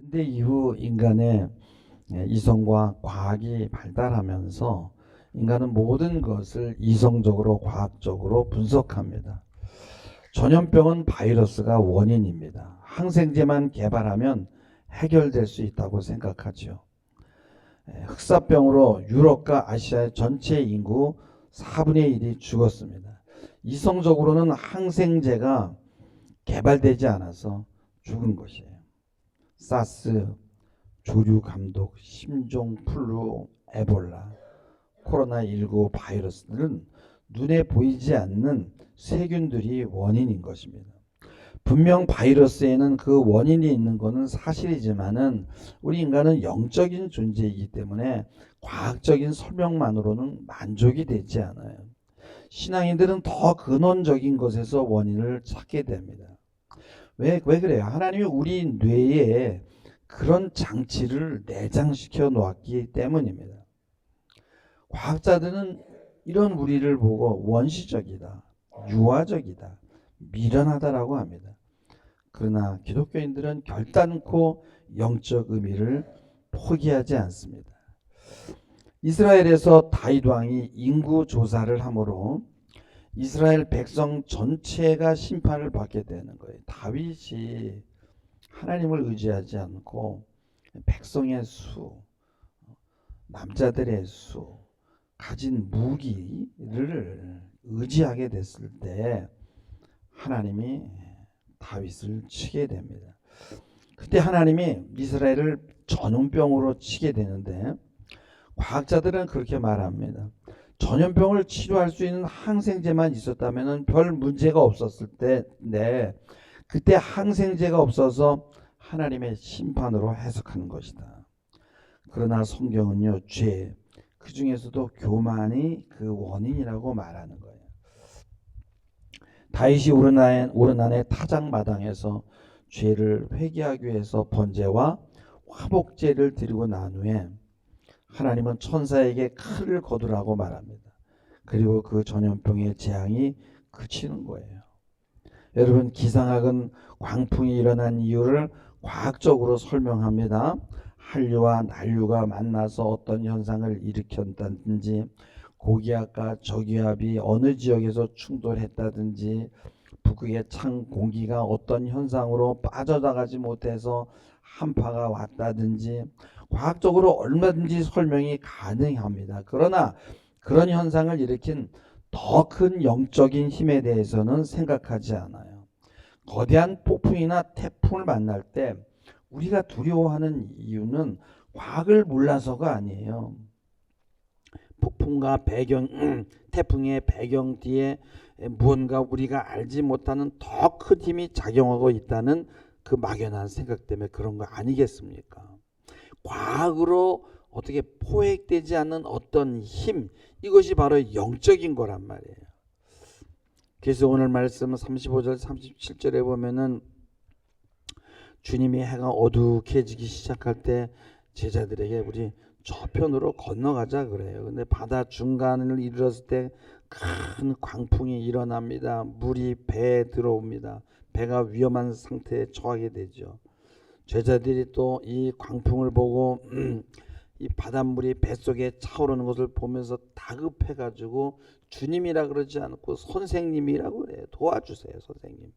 근대 이후 인간의 이성과 과학이 발달하면서 인간은 모든 것을 이성적으로 과학적으로 분석합니다. 전염병은 바이러스가 원인입니다. 항생제만 개발하면 해결될 수 있다고 생각하죠. 흑사병으로 유럽과 아시아의 전체 인구 4분의 1이 죽었습니다. 이성적으로는 항생제가 개발되지 않아서 죽은 것이에요. 사스, 조류 감독, 심종 플루, 에볼라, 코로나19 바이러스들은 눈에 보이지 않는 세균들이 원인인 것입니다. 분명 바이러스에는 그 원인이 있는 것은 사실이지만은 우리 인간은 영적인 존재이기 때문에 과학적인 설명만으로는 만족이 되지 않아요. 신앙인들은 더 근원적인 것에서 원인을 찾게 됩니다. 왜 그래요? 하나님이 우리 뇌에 그런 장치를 내장시켜 놓았기 때문입니다. 과학자들은 이런 우리를 보고 원시적이다, 유아적이다, 미련하다라고 합니다. 그러나 기독교인들은 결단코 영적 의미를 포기하지 않습니다. 이스라엘에서 다윗 왕이 인구 조사를 하므로 이스라엘 백성 전체가 심판을 받게 되는 거예요. 다윗이 하나님을 의지하지 않고 백성의 수, 남자들의 수, 가진 무기를 의지하게 됐을 때 하나님이 다윗을 치게 됩니다. 그때 하나님이 이스라엘을 전염병으로 치게 되는데 과학자들은 그렇게 말합니다. 전염병을 치료할 수 있는 항생제만 있었다면 별 문제가 없었을 텐데 그때 항생제가 없어서 하나님의 심판으로 해석하는 것이다. 그러나 성경은요, 죄, 그 중에서도 교만이 그 원인이라고 말하는 거예요. 다윗이 오르난의 타작마당에서 죄를 회개하기 위해서 번제와 화목제를 드리고 난 후에 하나님은 천사에게 칼을 거두라고 말합니다. 그리고 그 전염병의 재앙이 그치는 거예요. 여러분, 기상학은 광풍이 일어난 이유를 과학적으로 설명합니다. 한류와 난류가 만나서 어떤 현상을 일으켰다든지, 고기압과 저기압이 어느 지역에서 충돌했다든지, 북극의 찬 공기가 어떤 현상으로 빠져나가지 못해서 한파가 왔다든지, 과학적으로 얼마든지 설명이 가능합니다. 그러나 그런 현상을 일으킨 더 큰 영적인 힘에 대해서는 생각하지 않아요. 거대한 폭풍이나 태풍을 만날 때 우리가 두려워하는 이유는 과학을 몰라서가 아니에요. 폭풍과 태풍의 배경 뒤에 무언가 우리가 알지 못하는 더 큰 힘이 작용하고 있다는 그 막연한 생각 때문에 그런 거 아니겠습니까? 과학으로 어떻게 포획되지 않는 어떤 힘, 이것이 바로 영적인 거란 말이에요. 그래서 오늘 말씀 35절 37절에 보면은 주님이 해가 어둑해지기 시작할 때 제자들에게 우리 저편으로 건너가자 그래요. 근데 바다 중간을 이르렀을 때 큰 광풍이 일어납니다. 물이 배에 들어옵니다. 배가 위험한 상태에 처하게 되죠. 제자들이 또 이 광풍을 보고 이 바닷물이 뱃속에 차오르는 것을 보면서 다급해가지고 주님이라 그러지 않고 선생님이라고 그래요. 도와주세요, 선생님.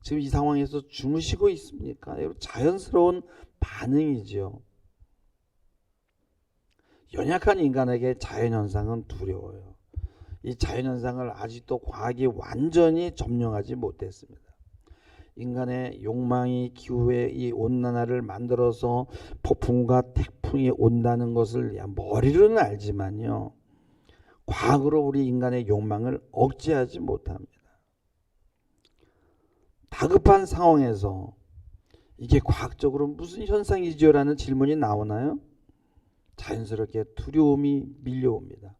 지금 이 상황에서 주무시고 있습니까? 자연스러운 반응이죠. 연약한 인간에게 자연현상은 두려워요. 이 자연현상을 아직도 과학이 완전히 점령하지 못했습니다. 인간의 욕망이 기후의 이 온난화를 만들어서 폭풍과 태풍이 온다는 것을 머리로는 알지만요, 과학으로 우리 인간의 욕망을 억제하지 못합니다. 다급한 상황에서 이게 과학적으로 무슨 현상이지요라는 질문이 나오나요? 자연스럽게 두려움이 밀려옵니다.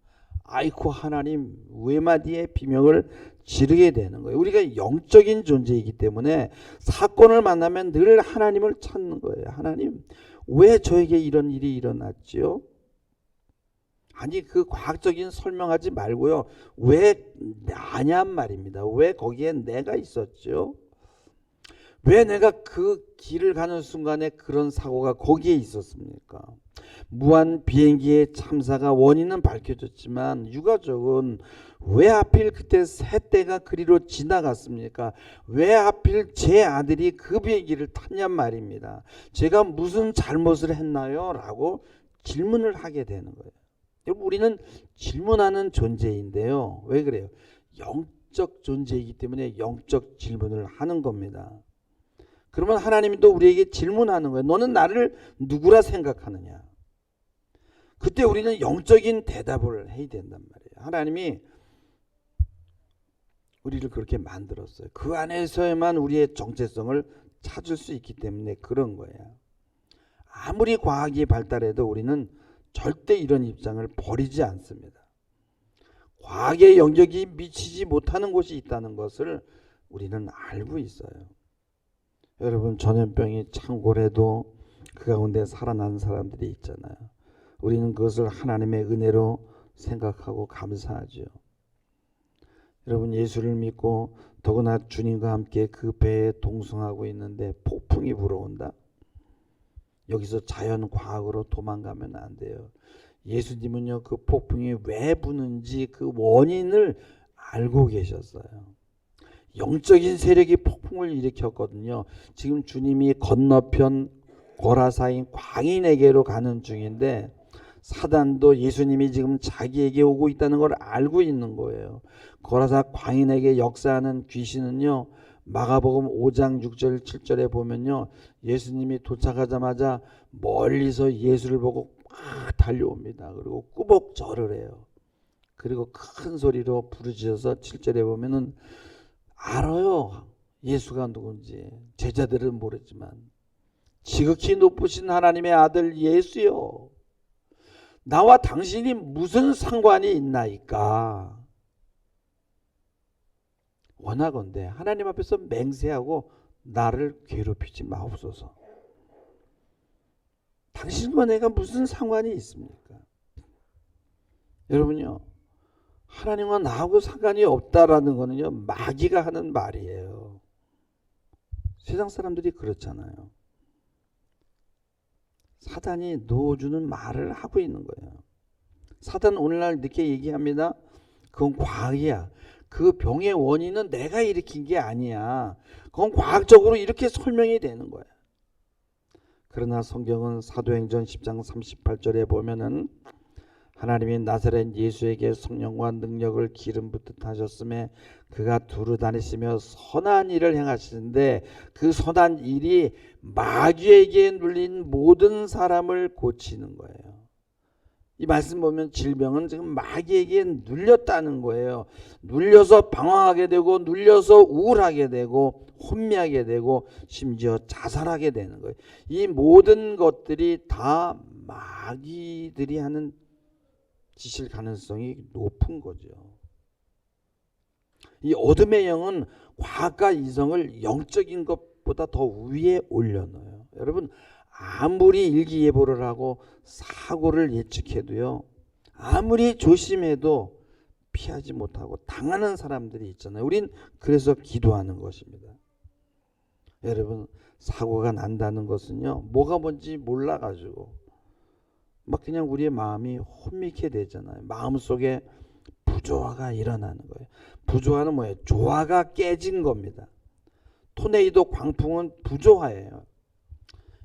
아이고 하나님, 외마디의 비명을 지르게 되는 거예요. 우리가 영적인 존재이기 때문에 사건을 만나면 늘 하나님을 찾는 거예요. 하나님, 왜 저에게 이런 일이 일어났지요? 아니, 그 과학적인 설명하지 말고요, 왜 나냔 말입니다. 왜 거기에 내가 있었죠? 왜 내가 그 길을 가는 순간에 그런 사고가 거기에 있었습니까? 무한 비행기의 참사가 원인은 밝혀졌지만 유가족은 왜 하필 그때 새 때가 그리로 지나갔습니까? 왜 하필 제 아들이 그 비행기를 탔냔 말입니다. 제가 무슨 잘못을 했나요? 라고 질문을 하게 되는 거예요. 여러분, 우리는 질문하는 존재인데요. 왜 그래요? 영적 존재이기 때문에 영적 질문을 하는 겁니다. 그러면 하나님이 또 우리에게 질문하는 거예요. 너는 나를 누구라 생각하느냐? 그때 우리는 영적인 대답을 해야 된단 말이에요. 하나님이 우리를 그렇게 만들었어요. 그 안에서에만 우리의 정체성을 찾을 수 있기 때문에 그런 거예요. 아무리 과학이 발달해도 우리는 절대 이런 입장을 버리지 않습니다. 과학의 영역이 미치지 못하는 곳이 있다는 것을 우리는 알고 있어요. 여러분, 전염병이 창궐해도 그 가운데 살아난 사람들이 있잖아요. 우리는 그것을 하나님의 은혜로 생각하고 감사하죠. 여러분, 예수를 믿고 더구나 주님과 함께 그 배에 동승하고 있는데 폭풍이 불어온다. 여기서 자연과학으로 도망가면 안 돼요. 예수님은요, 그 폭풍이 왜 부는지 그 원인을 알고 계셨어요. 영적인 세력이 폭풍을 일으켰거든요. 지금 주님이 건너편 고라사인 광인에게로 가는 중인데 사단도 예수님이 지금 자기에게 오고 있다는 걸 알고 있는 거예요. 고라사 광인에게 역사하는 귀신은요, 마가복음 5장 6절 7절에 보면요, 예수님이 도착하자마자 멀리서 예수를 보고 막 달려옵니다. 그리고 꾸벅 절을 해요. 그리고 큰 소리로 부르짖어서 7절에 보면은 알아요, 예수가 누군지. 제자들은 모르지만 지극히 높으신 하나님의 아들 예수요, 나와 당신이 무슨 상관이 있나이까? 원하건대 하나님 앞에서 맹세하고 나를 괴롭히지 마옵소서. 당신과 내가 무슨 상관이 있습니까? 여러분요, 하나님과 나하고 상관이 없다라는 거는요, 마귀가 하는 말이에요. 세상 사람들이 그렇잖아요. 사단이 넣어주는 말을 하고 있는 거예요. 사단 오늘날 늦게 얘기합니다. 그건 과학이야. 그 병의 원인은 내가 일으킨 게 아니야. 그건 과학적으로 이렇게 설명이 되는 거야. 그러나 성경은 사도행전 10장 38절에 보면은 하나님이 나사렛 예수에게 성령과 능력을 기름 붓듯 하셨음에 그가 두루 다니시며 선한 일을 행하시는데 그 선한 일이 마귀에게 눌린 모든 사람을 고치는 거예요. 이 말씀 보면 질병은 지금 마귀에게 눌렸다는 거예요. 눌려서 방황하게 되고 눌려서 우울하게 되고 혼미하게 되고 심지어 자살하게 되는 거예요. 이 모든 것들이 다 마귀들이 하는 짓일 가능성이 높은 거죠. 이 어둠의 영은 과학과 이성을 영적인 것보다 더 위에 올려놓아요. 여러분, 아무리 일기예보를 하고 사고를 예측해도요, 아무리 조심해도 피하지 못하고 당하는 사람들이 있잖아요. 우린 그래서 기도하는 것입니다. 여러분, 사고가 난다는 것은요, 뭐가 뭔지 몰라가지고 막 그냥 우리의 마음이 혼미케 되잖아요. 마음속에 부조화가 일어나는 거예요. 부조화는 뭐예요? 조화가 깨진 겁니다. 토네이도 광풍은 부조화예요.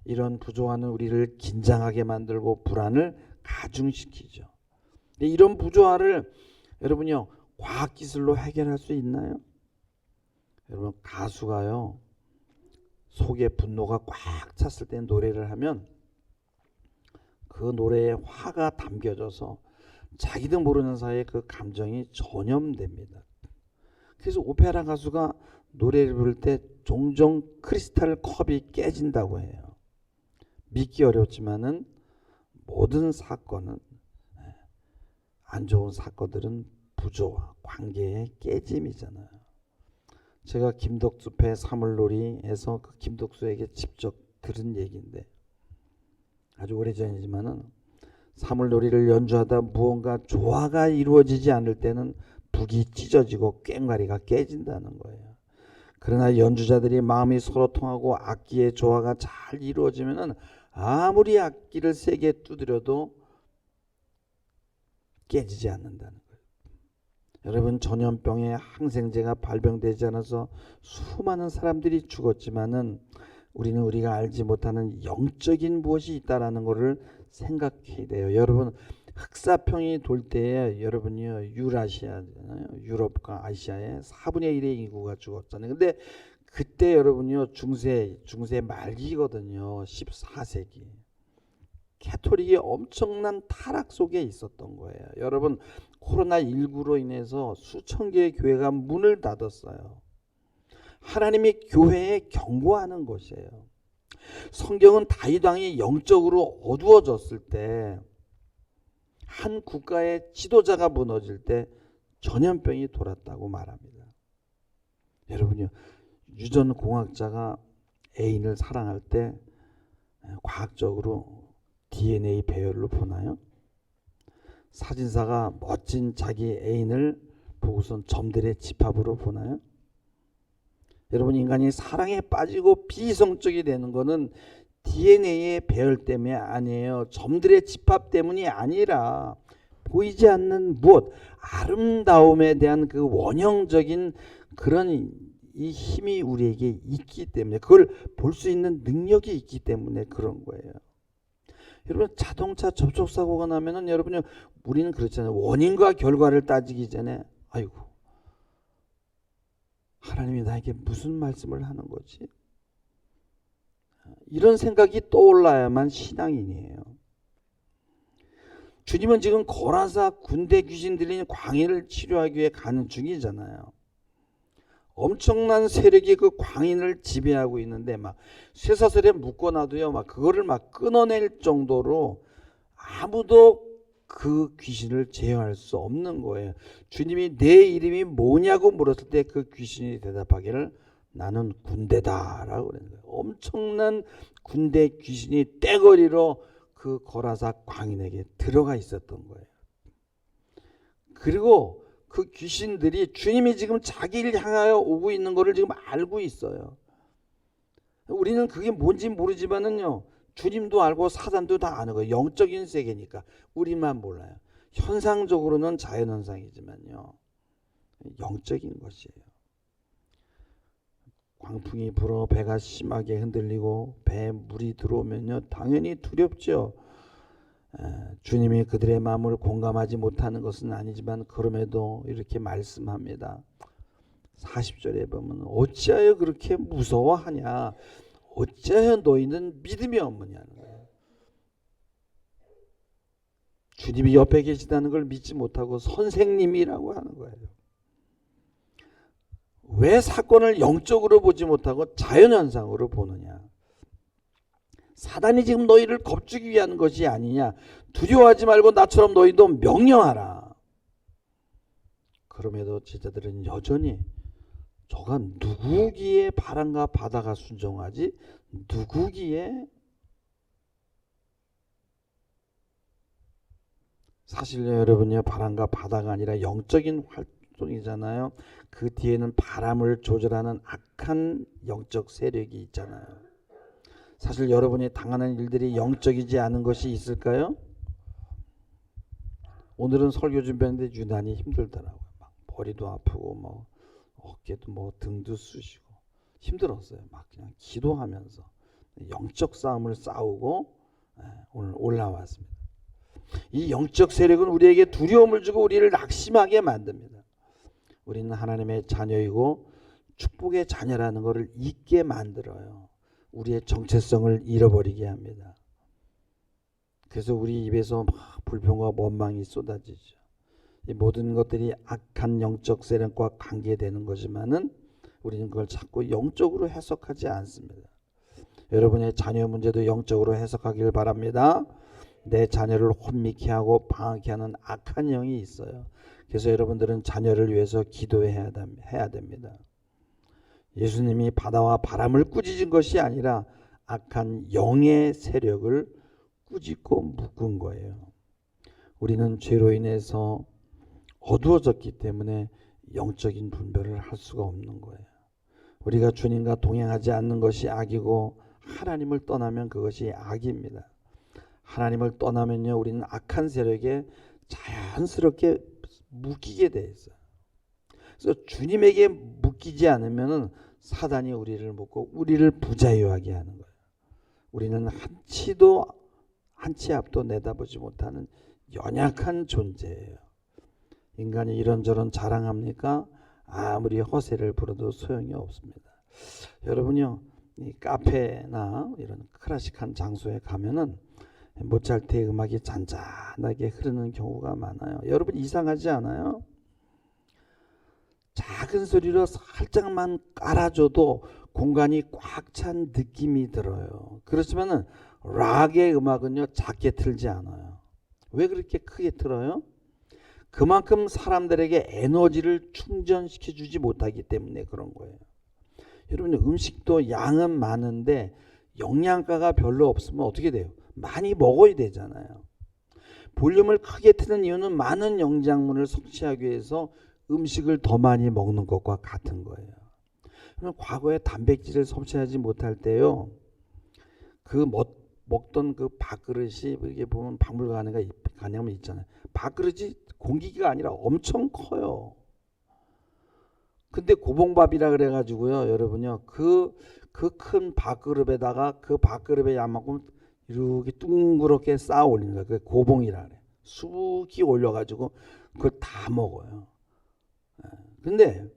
이런 부조화는 우리를 긴장하게 만들고 불안을 가중시키죠. 근데 이런 부조화를 여러분요, 과학기술로 해결할 수 있나요? 여러분, 가수가요, 속에 분노가 꽉 찼을 때 노래를 하면 그 노래에 화가 담겨져서 자기도 모르는 사이에 그 감정이 전염됩니다. 그래서 오페라 가수가 노래를 부를 때 종종 크리스탈 컵이 깨진다고 해요. 믿기 어렵지만은 모든 사건은, 안 좋은 사건들은 부조화, 관계의 깨짐이잖아요. 제가 김덕수 배 사물놀이에서 그 김덕수에게 직접 들은 얘기인데, 아주 오래전이지만은 사물놀이를 연주하다 무언가 조화가 이루어지지 않을 때는 북이 찢어지고 꽹과리가 깨진다는 거예요. 그러나 연주자들이 마음이 서로 통하고 악기의 조화가 잘 이루어지면은 아무리 악기를 세게 두드려도 깨지지 않는다는 거예요. 여러분, 전염병의 항생제가 발병되지 않아서 수많은 사람들이 죽었지만은 우리는 우리가 알지 못하는 영적인 무엇이 있다라는 것을 생각해야 돼요. 여러분, 흑사병이 돌 때에 여러분이요, 유라시아, 유럽과 아시아의 4분의 1의 인구가 죽었잖아요. 근데 그때 여러분이요, 중세 말기거든요. 14세기. 캐톨릭이 엄청난 타락 속에 있었던 거예요. 여러분, 코로나19로 인해서 수천 개의 교회가 문을 닫았어요. 하나님이 교회에 경고하는 것이에요. 성경은 다윗 왕이 영적으로 어두워졌을 때, 한 국가의 지도자가 무너질 때 전염병이 돌았다고 말합니다. 여러분요, 유전공학자가 애인을 사랑할 때 과학적으로 DNA 배열로 보나요? 사진사가 멋진 자기 애인을 보고선 점들의 집합으로 보나요? 여러분, 인간이 사랑에 빠지고 비이성적이 되는 것은 DNA의 배열 때문에 아니에요. 점들의 집합 때문이 아니라 보이지 않는 무엇, 아름다움에 대한 그 원형적인 그런 이 힘이 우리에게 있기 때문에, 그걸 볼 수 있는 능력이 있기 때문에 그런 거예요. 여러분, 자동차 접촉사고가 나면은 여러분이, 우리는 그렇잖아요. 원인과 결과를 따지기 전에 아이고, 하나님이 나에게 무슨 말씀을 하는 거지? 이런 생각이 떠올라야만 신앙인이에요. 주님은 지금 거라사 군대 귀신 들린 광인을 치료하기 위해 가는 중이잖아요. 엄청난 세력이 그 광인을 지배하고 있는데 막 쇠사슬에 묶어놔도요, 막 그거를 막 끊어낼 정도로 아무도 그 귀신을 제어할 수 없는 거예요. 주님이 내 이름이 뭐냐고 물었을 때 그 귀신이 대답하기를 나는 군대다라고 그러는 거예요. 엄청난 군대 귀신이 떼거리로 그 거라사 광인에게 들어가 있었던 거예요. 그리고 그 귀신들이 주님이 지금 자기를 향하여 오고 있는 것을 지금 알고 있어요. 우리는 그게 뭔지 모르지만은요, 주님도 알고 사단도 다 아는 거예요. 영적인 세계니까 우리만 몰라요. 현상적으로는 자연현상이지만요, 영적인 것이에요. 광풍이 불어 배가 심하게 흔들리고 배에 물이 들어오면요, 당연히 두렵죠. 주님이 그들의 마음을 공감하지 못하는 것은 아니지만 그럼에도 이렇게 말씀합니다. 40절에 보면 어찌하여 그렇게 무서워하냐, 어찌하여 너희는 믿음이 없느냐는 거예요. 주님이 옆에 계시다는 걸 믿지 못하고 선생님이라고 하는 거예요. 왜 사건을 영적으로 보지 못하고 자연현상으로 보느냐? 사단이 지금 너희를 겁주기 위한 것이 아니냐? 두려워하지 말고 나처럼 너희도 명령하라. 그럼에도 제자들은 여전히 저가 누구기에 바람과 바다가 순종하지? 누구기에? 사실요, 여러분요, 바람과 바다가 아니라 영적인 활동이잖아요. 그 뒤에는 바람을 조절하는 악한 영적 세력이 있잖아요. 사실 여러분이 당하는 일들이 영적이지 않은 것이 있을까요? 오늘은 설교 준비하는데 유난히 힘들더라고요. 막 머리도 아프고 뭐 어깨도 뭐 등도 쑤시고 힘들었어요. 막 그냥 기도하면서 영적 싸움을 싸우고 오늘 올라왔습니다. 이 영적 세력은 우리에게 두려움을 주고 우리를 낙심하게 만듭니다. 우리는 하나님의 자녀이고 축복의 자녀라는 것을 잊게 만들어요. 우리의 정체성을 잃어버리게 합니다. 그래서 우리 입에서 막 불평과 원망이 쏟아지죠. 이 모든 것들이 악한 영적 세력과 관계되는 거지만은 우리는 그걸 자꾸 영적으로 해석하지 않습니다. 여러분의 자녀 문제도 영적으로 해석하길 바랍니다. 내 자녀를 혼미케 하고 방황케 하는 악한 영이 있어요. 그래서 여러분들은 자녀를 위해서 기도해야 됩니다. 예수님이 바다와 바람을 꾸짖은 것이 아니라 악한 영의 세력을 꾸짖고 묶은 거예요. 우리는 죄로 인해서 어두워졌기 때문에 영적인 분별을 할 수가 없는 거예요. 우리가 주님과 동행하지 않는 것이 악이고 하나님을 떠나면 그것이 악입니다. 하나님을 떠나면요, 우리는 악한 세력에 자연스럽게 묶이게 돼 있어요. 그래서 주님에게 묶이지 않으면 사단이 우리를 묶고 우리를 부자유하게 하는 거예요. 우리는 한 치 앞도 내다보지 못하는 연약한 존재예요. 인간이 이런저런 자랑합니까? 아무리 허세를 부려도 소용이 없습니다. 여러분요, 이 카페나 이런 클래식한 장소에 가면은 모차르트의 음악이 잔잔하게 흐르는 경우가 많아요. 여러분 이상하지 않아요? 작은 소리로 살짝만 깔아줘도 공간이 꽉 찬 느낌이 들어요. 그렇지만은 락의 음악은요, 작게 틀지 않아요. 왜 그렇게 크게 틀어요? 그만큼 사람들에게 에너지를 충전시켜 주지 못하기 때문에 그런 거예요. 여러분, 음식도 양은 많은데 영양가가 별로 없으면 어떻게 돼요? 많이 먹어야 되잖아요. 볼륨을 크게 트는 이유는 많은 영양분을 섭취하기 위해서 음식을 더 많이 먹는 것과 같은 거예요. 그럼 과거에 단백질을 섭취하지 못할 때요, 먹던 그 밥그릇이, 이게 보면 박물관에 가냐면 있잖아요. 밥그릇이 공기가 아니라 엄청 커요. 근데 고봉밥이라 그래가지고요, 여러분요, 그 큰 밥그릇에다가 그 밥그릇의 양만큼 이렇게 둥그렇게 쌓아 올리는 거예요. 그게 고봉이라 그래. 수북이 올려가지고 그걸 다 먹어요. 근데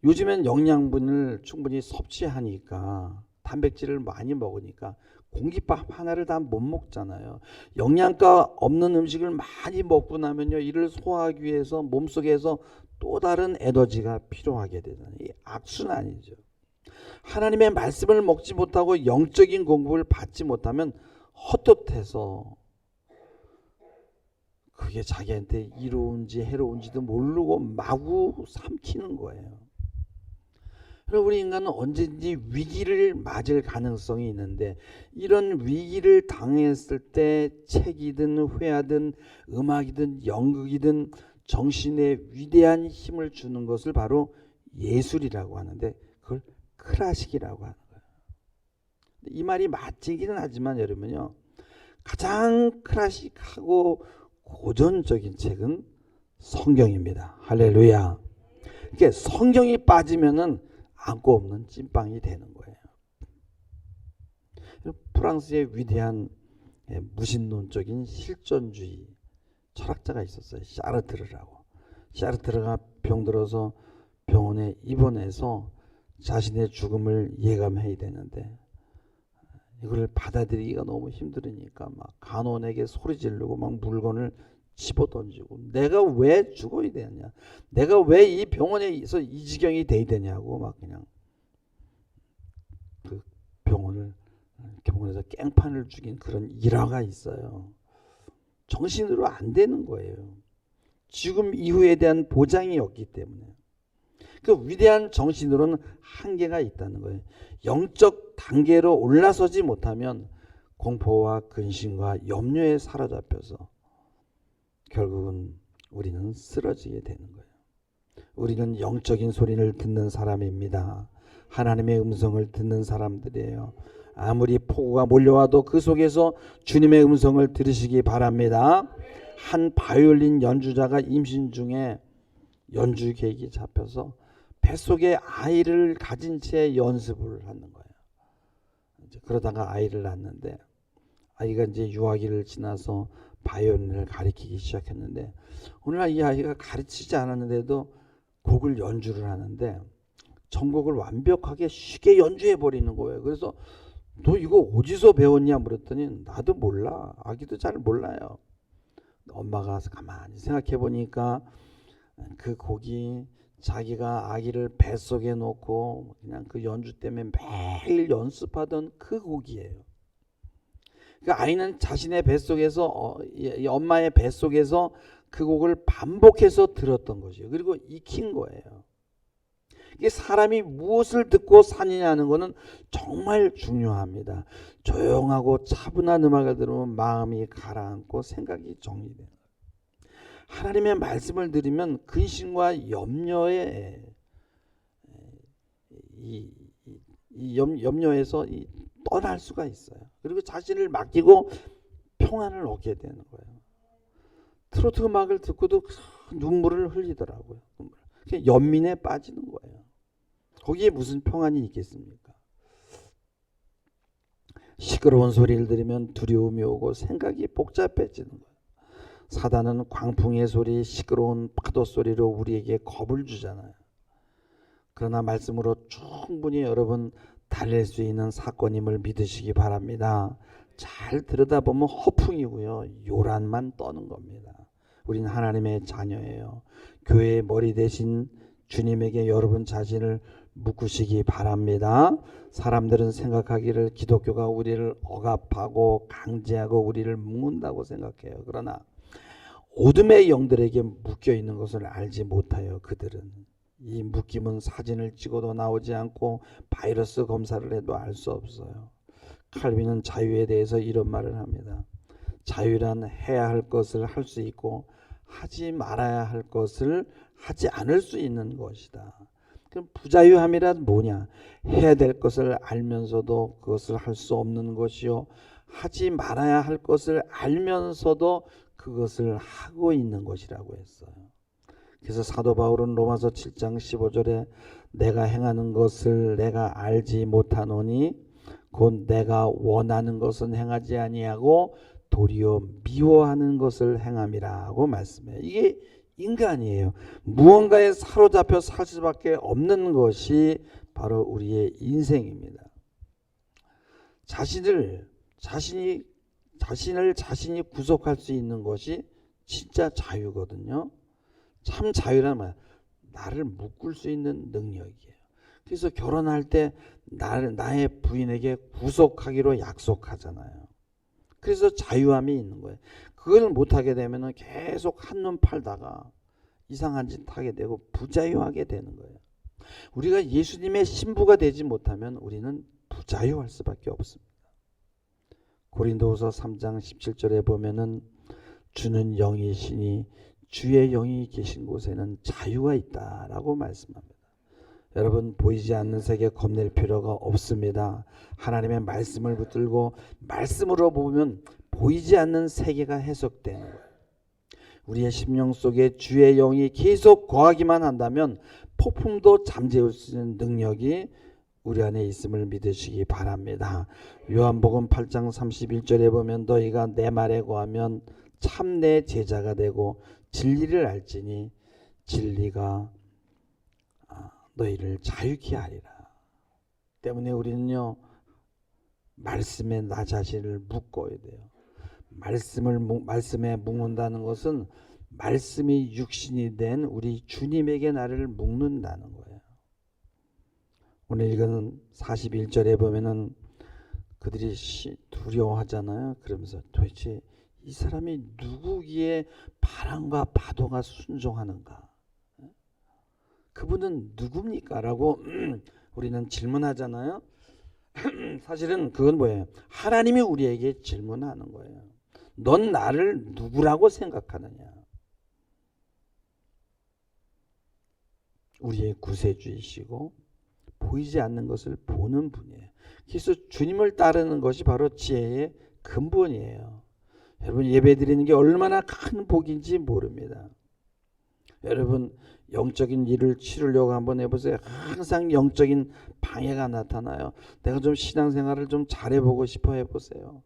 요즘엔 영양분을 충분히 섭취하니까, 단백질을 많이 먹으니까 공깃밥 하나를 다 못 먹잖아요. 영양가 없는 음식을 많이 먹고 나면요, 이를 소화하기 위해서 몸속에서 또 다른 에너지가 필요하게 되잖아요. 이 악순환이죠. 하나님의 말씀을 먹지 못하고 영적인 공급을 받지 못하면 헛헛해서 그게 자기한테 이로운지 해로운지도 모르고 마구 삼키는 거예요. 그럼 우리 인간은 언제든지 위기를 맞을 가능성이 있는데, 이런 위기를 당했을 때 책이든 회화든 음악이든 연극이든 정신에 위대한 힘을 주는 것을 바로 예술이라고 하는데, 그걸 클래식이라고 하는 거예요. 이 말이 맞지기는 하지만 여러분요, 가장 클래식하고 고전적인 책은 성경입니다. 할렐루야. 이게 성경이 빠지면은 안고 없는 찐빵이 되는 거예요. 프랑스의 위대한 무신론적인 실존주의 철학자가 있었어요. 샤르트르라고. 샤르트르가 병들어서 병원에 입원해서 자신의 죽음을 예감해야 되는데, 이걸 받아들이기가 너무 힘들으니까 막 간호원에게 소리 지르고 막 물건을 집어 던지고, 내가 왜 죽어야 되냐, 내가 왜 이 병원에서 이 지경이 돼야 되냐고 막 그냥 그 병원에서 깽판을 죽인 그런 일화가 있어요. 정신으로 안 되는 거예요. 죽음 이후에 대한 보장이 없기 때문에. 그 위대한 정신으로는 한계가 있다는 거예요. 영적 단계로 올라서지 못하면 공포와 근심과 염려에 사로잡혀서 결국은 우리는 쓰러지게 되는 거예요. 우리는 영적인 소리를 듣는 사람입니다. 하나님의 음성을 듣는 사람들이에요. 아무리 폭우가 몰려와도 그 속에서 주님의 음성을 들으시기 바랍니다. 한 바이올린 연주자가 임신 중에 연주 계획이 잡혀서 뱃속에 아이를 가진 채 연습을 하는 거예요. 그러다가 아이를 낳았는데, 아이가 이제 유아기를 지나서 바이올린을 가르치기 시작했는데, 오늘날 이 아이가 가르치지 않았는데도 곡을 연주를 하는데 전곡을 완벽하게 쉽게 연주해 버리는 거예요. 그래서 너 이거 어디서 배웠냐 물었더니 나도 몰라. 아기도 잘 몰라요. 엄마가 가만히 생각해 보니까 그 곡이 자기가 아기를 뱃속에 놓고 그냥 그 연주 때문에 매일 연습하던 그 곡이에요. 그러니까 아이는 자신의 뱃속에서 이 엄마의 뱃속에서 그 곡을 반복해서 들었던 것이에요. 그리고 익힌 거예요. 이게 사람이 무엇을 듣고 사느냐는 것은 정말 중요합니다. 조용하고 차분한 음악을 들으면 마음이 가라앉고 생각이 정리돼요. 하나님의 말씀을 들으면 근심과 염려에 염려에서 떠날 수가 있어요. 그리고 자신을 맡기고 평안을 얻게 되는 거예요. 트로트 음악을 듣고도 눈물을 흘리더라고요. 연민에 빠지는 거예요. 거기에 무슨 평안이 있겠습니까? 시끄러운 소리를 들으면 두려움이 오고 생각이 복잡해지는 거예요. 사단은 광풍의 소리, 시끄러운 파도 소리로 우리에게 겁을 주잖아요. 그러나 말씀으로 충분히 여러분 달랠 수 있는 사건임을 믿으시기 바랍니다. 잘 들여다보면 허풍이고요. 요란만 떠는 겁니다. 우린 하나님의 자녀예요. 교회의 머리 대신 주님에게 여러분 자신을 묶으시기 바랍니다. 사람들은 생각하기를 기독교가 우리를 억압하고 강제하고 우리를 묶는다고 생각해요. 그러나 어둠의 영들에게 묶여 있는 것을 알지 못해요. 그들은 이 묶임은 사진을 찍어도 나오지 않고 바이러스 검사를 해도 알 수 없어요. 칼빈은 자유에 대해서 이런 말을 합니다. 자유란 해야 할 것을 할 수 있고 하지 말아야 할 것을 하지 않을 수 있는 것이다. 그럼 부자유함이란 뭐냐? 해야 될 것을 알면서도 그것을 할 수 없는 것이요, 하지 말아야 할 것을 알면서도 그것을 하고 있는 것이라고 했어요. 그래서 사도 바울은 로마서 7장 15절에 내가 행하는 것을 내가 알지 못하노니 곧 내가 원하는 것은 행하지 아니하고 도리어 미워하는 것을 행함이라고 말씀해요. 이게 인간이에요. 무언가에 사로잡혀 살 수밖에 없는 것이 바로 우리의 인생입니다. 자신을 자신이 구속할 수 있는 것이 진짜 자유거든요. 참 자유란 말, 나를 묶을 수 있는 능력이에요. 그래서 결혼할 때 나의 부인에게 구속하기로 약속하잖아요. 그래서 자유함이 있는 거예요. 그걸 못하게 되면 계속 한눈 팔다가 이상한 짓 하게 되고 부자유하게 되는 거예요. 우리가 예수님의 신부가 되지 못하면 우리는 부자유할 수밖에 없습니다. 고린도후서 3장 17절에 보면은 주는 영이시니 주의 영이 계신 곳에는 자유가 있다라고 말씀합니다. 여러분, 보이지 않는 세계 겁낼 필요가 없습니다. 하나님의 말씀을 붙들고 말씀으로 보면 보이지 않는 세계가 해석되는 거예요. 우리의 심령 속에 주의 영이 계속 거하기만 한다면 폭풍도 잠재울 수 있는 능력이 우리 안에 있음을 믿으시기 바랍니다. 요한복음 8장 31절에 보면 너희가 내 말에 거하면 참 내 제자가 되고 진리를 알지니 진리가 너희를 자유케 하리라. 때문에 우리는요, 말씀에 나 자신을 묶어야 돼요. 말씀에 묶는다는 것은 말씀이 육신이 된 우리 주님에게 나를 묶는다는 거예요. 오늘 읽은 41절에 보면은 그들이 두려워하잖아요. 그러면서 도대체 이 사람이 누구기에 바람과 파도가 순종하는가? 그분은 누굽니까? 라고 우리는 질문하잖아요. 사실은 그건 뭐예요? 하나님이 우리에게 질문하는 거예요. 넌 나를 누구라고 생각하느냐? 우리의 구세주이시고 보이지 않는 것을 보는 분이에요. 그래서 주님을 따르는 것이 바로 지혜의 근본이에요. 여러분, 예배 드리는 게 얼마나 큰 복인지 모릅니다. 여러분, 영적인 일을 치르려고 한번 해보세요. 항상 영적인 방해가 나타나요. 내가 좀 신앙생활을 좀 잘해보고 싶어 해보세요.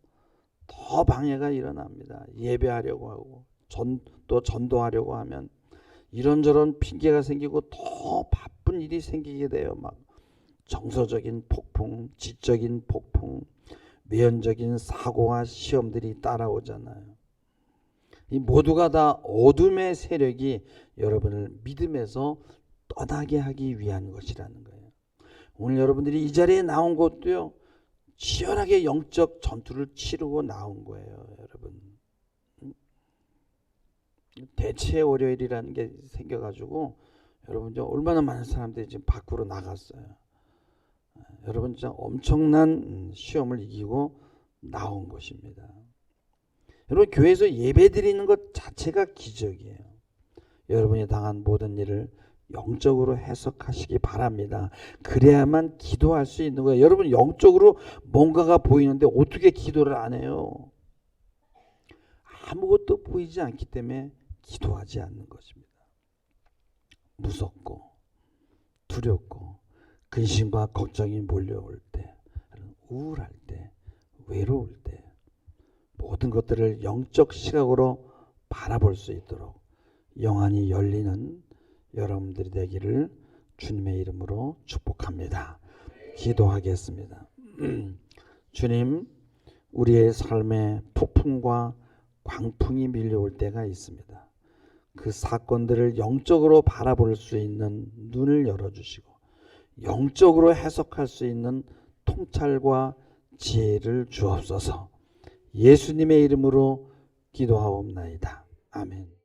더 방해가 일어납니다. 예배하려고 하고 또 전도하려고 하면 이런저런 핑계가 생기고 더 바쁜 일이 생기게 돼요. 막 정서적인 폭풍, 지적인 폭풍, 외연적인 사고와 시험들이 따라오잖아요. 이 모두가 다 어둠의 세력이 여러분을 믿음에서 떠나게 하기 위한 것이라는 거예요. 오늘 여러분들이 이 자리에 나온 것도요, 치열하게 영적 전투를 치르고 나온 거예요. 여러분, 대체 월요일이라는 게 생겨가지고 여러분 얼마나 많은 사람들이 지금 밖으로 나갔어요. 여러분 진짜 엄청난 시험을 이기고 나온 것입니다. 여러분, 교회에서 예배 드리는 것 자체가 기적이에요. 여러분이 당한 모든 일을 영적으로 해석하시기 바랍니다. 그래야만 기도할 수 있는 거예요. 여러분, 영적으로 뭔가가 보이는데 어떻게 기도를 안 해요? 아무것도 보이지 않기 때문에 기도하지 않는 것입니다. 무섭고 두렵고 근심과 걱정이 몰려올 때, 우울할 때, 외로울 때 모든 것들을 영적 시각으로 바라볼 수 있도록 영안이 열리는 여러분들이 되기를 주님의 이름으로 축복합니다. 기도하겠습니다. 주님, 우리의 삶에 폭풍과 광풍이 밀려올 때가 있습니다. 그 사건들을 영적으로 바라볼 수 있는 눈을 열어주시고 영적으로 해석할 수 있는 통찰과 지혜를 주옵소서. 예수님의 이름으로 기도하옵나이다. 아멘.